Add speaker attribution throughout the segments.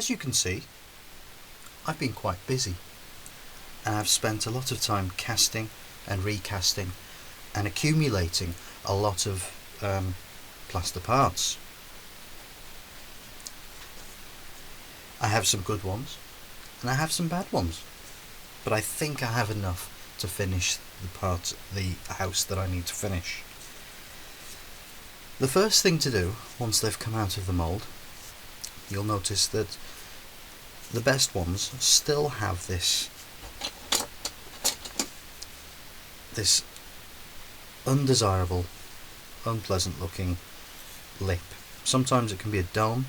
Speaker 1: as you can see, I've been quite busy, and I've spent a lot of time casting and recasting and accumulating a lot of plaster parts. I have some good ones and I have some bad ones, but I think I have enough to finish the house that I need to finish. The first thing to do, once they've come out of the mould, you'll notice that the best ones still have this undesirable, unpleasant looking lip. Sometimes it can be a dome,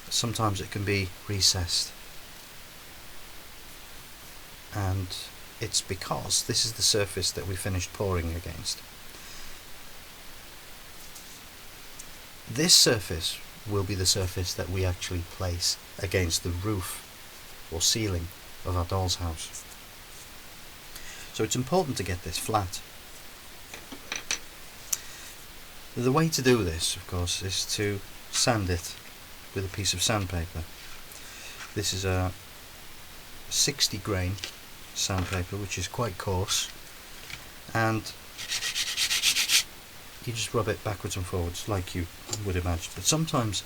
Speaker 1: sometimes it can be recessed, and it's because this is the surface that we finished pouring against. This surface will be the surface that we actually place against the roof or ceiling of our doll's house. So it's important to get this flat. The way to do this, of course, is to sand it with a piece of sandpaper. This is a 60 grain sandpaper, which is quite coarse, and you just rub it backwards and forwards like you would imagine. But sometimes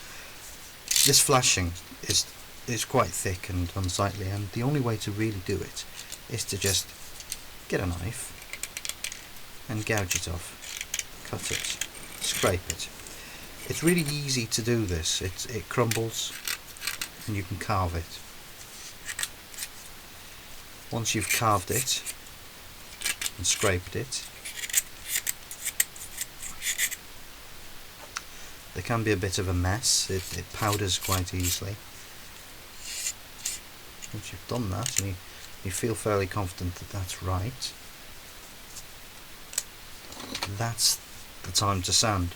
Speaker 1: this flashing is quite thick and unsightly, and the only way to really do it is to just get a knife and gouge it off, cut it, scrape it. It's really easy to do this. It crumbles and you can carve it. Once you've carved it and scraped it, there can be a bit of a mess. It powders quite easily. Once you've done that and you feel fairly confident that that's right, that's the time to sand.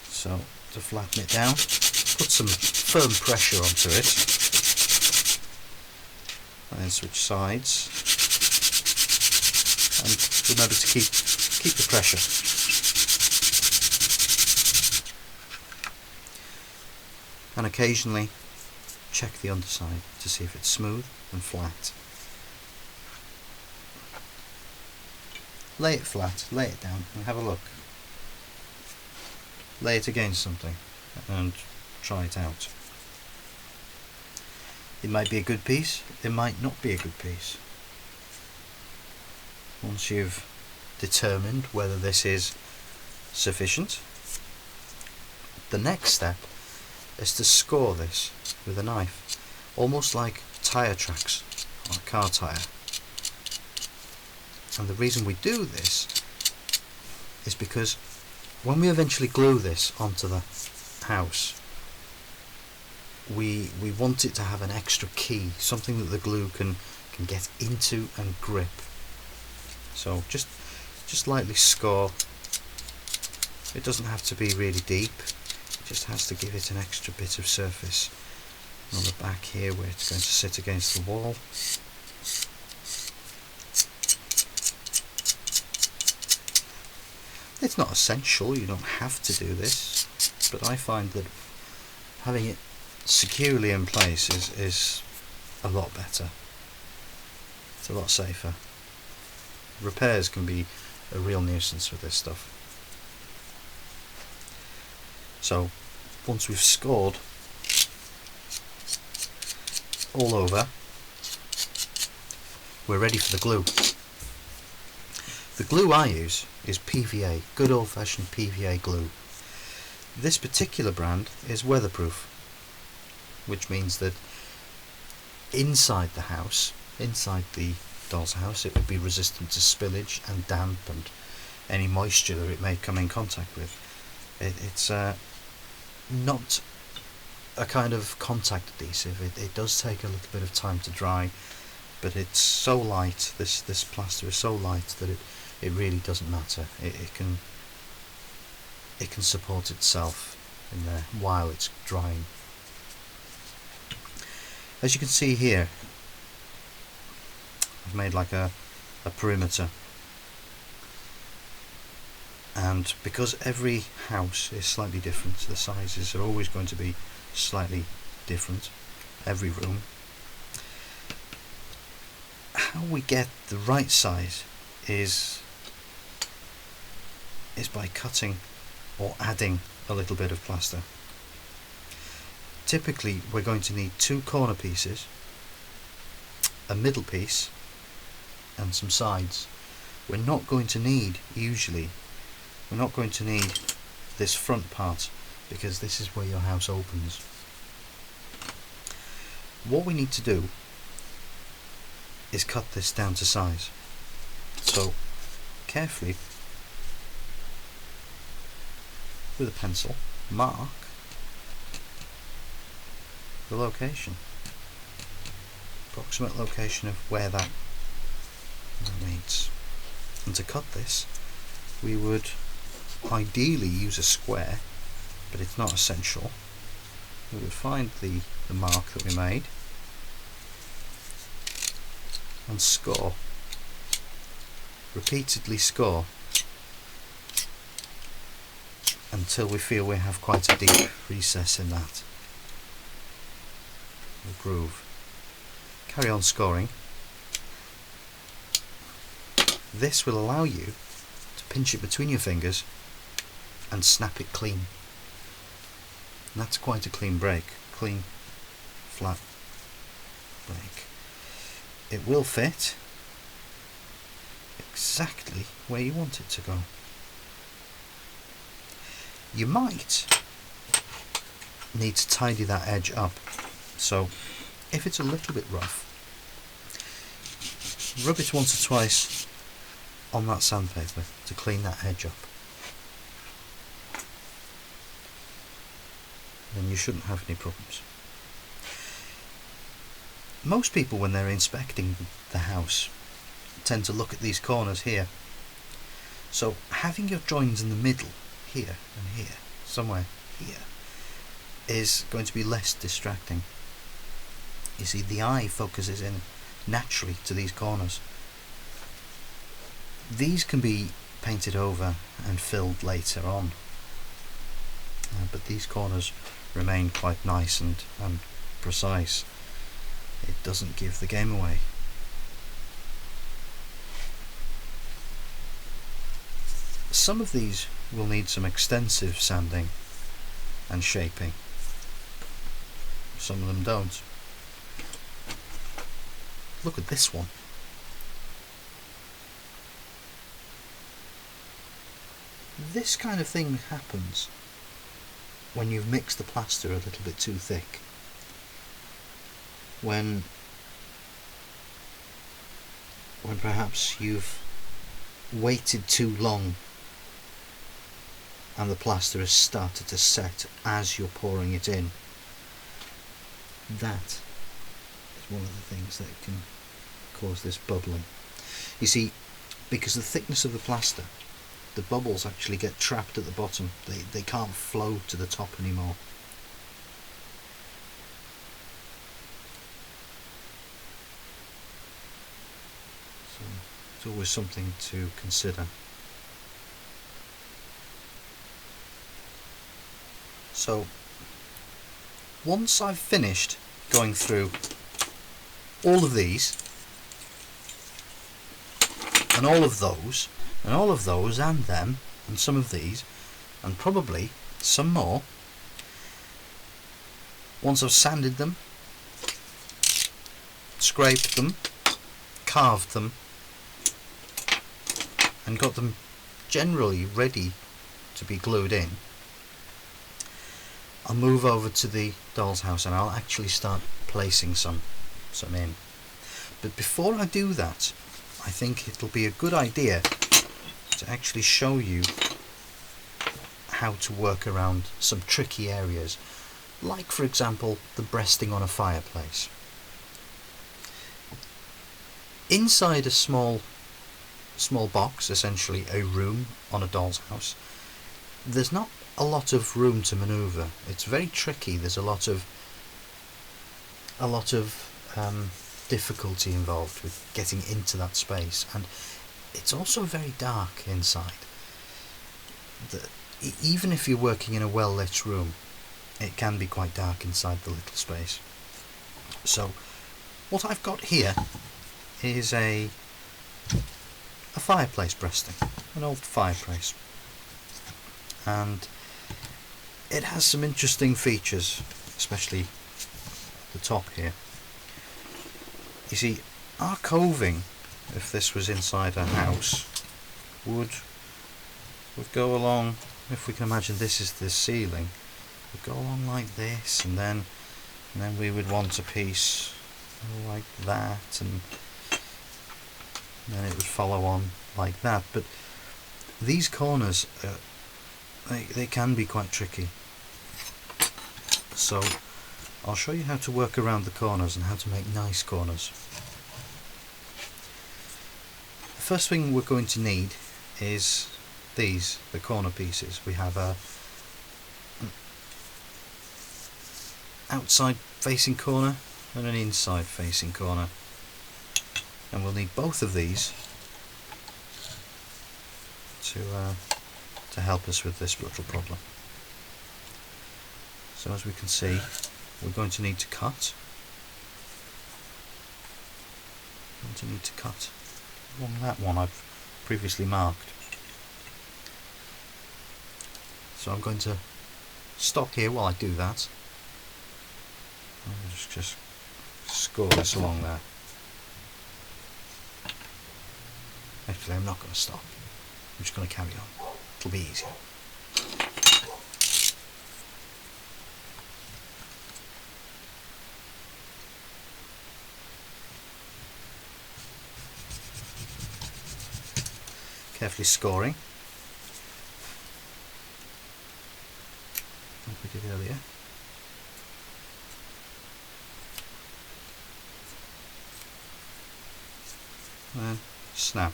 Speaker 1: So to flatten it down, put some firm pressure onto it, and then switch sides, and remember to keep the pressure. And occasionally check the underside to see if it's smooth and flat. Lay it flat, lay it down and have a look. Lay it against something and try it out. It might be a good piece, it might not be a good piece. Once you've determined whether this is sufficient, the next step is to score this with a knife, almost like tyre tracks on a car tyre. And the reason we do this is because when we eventually glue this onto the house, we want it to have an extra key, something that the glue can get into and grip. So just lightly score. It doesn't have to be really deep. Just has to give it an extra bit of surface on the back here where it's going to sit against the wall. It's not essential, you don't have to do this, but I find that having it securely in place is a lot better. It's a lot safer. Repairs can be a real nuisance with this stuff. So once we've scored all over, we're ready for the glue. The glue I use is PVA, good old-fashioned PVA glue. This particular brand is weatherproof, which means that inside the house, inside the doll's house, it would be resistant to spillage and damp and any moisture that it may come in contact with. It's not a kind of contact adhesive. It does take a little bit of time to dry, but it's so light, this plaster is so light that it really doesn't matter. It can support itself in there while it's drying. As you can see here, I've made like a perimeter, and because every house is slightly different, the sizes are always going to be slightly different, every room. How we get the right size is by cutting or adding a little bit of plaster. Typically we're going to need 2 corner pieces, a middle piece and some sides. We're not going to need this front part, because this is where your house opens. What we need to do is cut this down to size. So carefully, with a pencil, mark the location, approximate location of where that meets. And to cut this, we would ideally use a square, but it's not essential. We would find the mark that we made and score, repeatedly score until we feel we have quite a deep recess in that groove. Carry on scoring. This will allow you to pinch it between your fingers and snap it clean. And that's quite a clean break, clean, flat break. It will fit exactly where you want it to go. You might need to tidy that edge up, so if it's a little bit rough, rub it once or twice on that sandpaper to clean that edge up. Then you shouldn't have any problems. Most people, when they're inspecting the house, tend to look at these corners here. So having your joins in the middle, here and here, somewhere here, is going to be less distracting. You see, the eye focuses in naturally to these corners. These can be painted over and filled later on, but these corners remain quite nice and precise. It doesn't give the game away. Some of these will need some extensive sanding and shaping. Some of them don't. Look at this one. This kind of thing happens when you've mixed the plaster a little bit too thick. When perhaps you've waited too long and the plaster has started to set as you're pouring it in. That is one of the things that can cause this bubbling. You see, because of the thickness of the plaster, the bubbles actually get trapped at the bottom. They can't flow to the top anymore. So it's always something to consider. So once I've finished going through all of these and all of those and all of those and them and some of these and probably some more, once I've sanded them, scraped them, carved them and got them generally ready to be glued in, I'll move over to the doll's house and I'll actually start placing some in. But before I do that, I think it'll be a good idea to actually show you how to work around some tricky areas, like for example the breasting on a fireplace. Inside a small box, essentially a room on a doll's house, there's not a lot of room to maneuver. It's very tricky. There's a lot of difficulty involved with getting into that space, and it's also very dark inside. Even if you're working in a well-lit room, it can be quite dark inside the little space. So what I've got here is a fireplace breasting, an old fireplace, and it has some interesting features, especially at the top here. You see, our coving, if this was inside a house, would go along, if we can imagine this is the ceiling, would go along like this, and then we would want a piece like that, and then it would follow on like that. But these corners, they can be quite tricky. So I'll show you how to work around the corners and how to make nice corners. The first thing we're going to need is these, the corner pieces. We have a outside facing corner and an inside facing corner, and we'll need both of these to help us with this little problem. So as we can see, we're going to need to cut. Along that one I've previously marked. So I'm going to stop here while I do that. I'll just score this along there. Actually, I'm not going to stop. I'm just going to carry on. It'll be easier. Carefully scoring, like we did earlier. And then snap.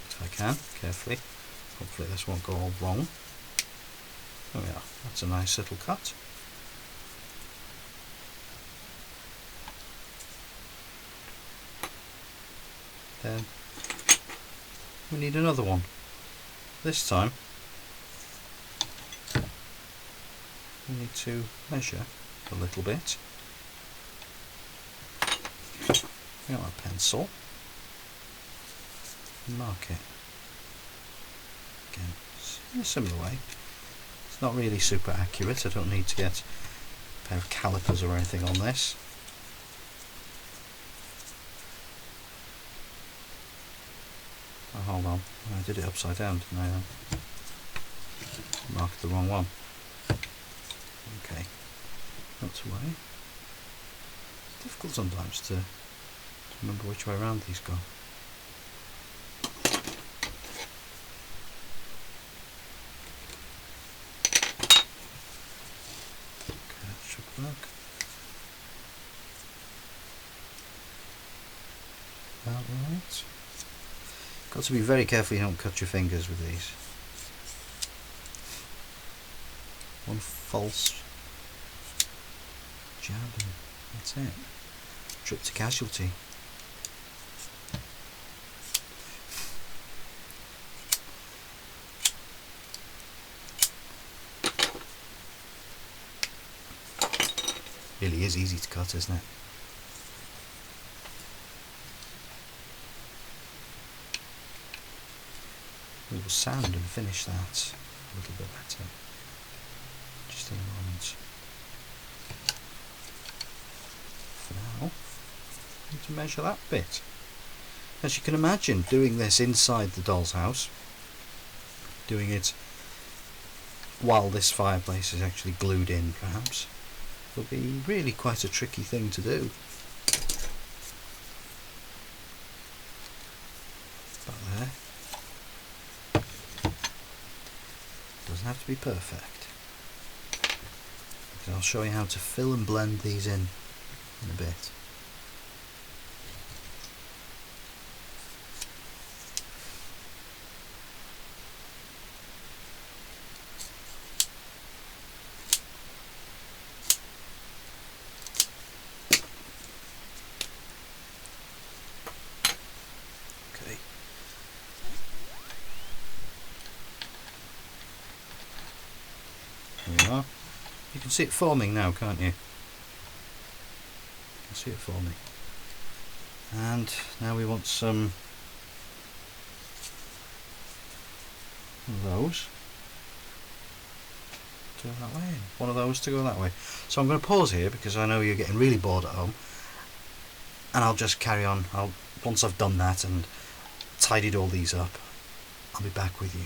Speaker 1: If I can, carefully. Hopefully this won't go all wrong. There we are. That's a nice little cut. Then we need another one. This time we need to measure a little bit. Get our pencil and mark it. Again, in a similar way. It's not really super accurate. I don't need to get a pair of calipers or anything on this. Oh, hold on, I did it upside down, didn't I? Marked the wrong one. Okay, not to worry. It's difficult sometimes to remember which way around these go. Okay, that should work. About right. Got to be very careful you don't cut your fingers with these. One false jab and that's it. Trip to casualty. Really is easy to cut, isn't it? We will sand and finish that a little bit better. Just in a moment. For now, I need to measure that bit. As you can imagine, doing this inside the doll's house, doing it while this fireplace is actually glued in, perhaps, will be really quite a tricky thing to do. About there. Doesn't have to be perfect. I'll show you how to fill and blend these in a bit. Okay. There we are. You can see it forming now, can't you? You can see it forming. And now we want some of those to go that way, one of those to go that way. So I'm going to pause here because I know you're getting really bored at home, and I'll just carry on. Once I've done that and tidied all these up, I'll be back with you.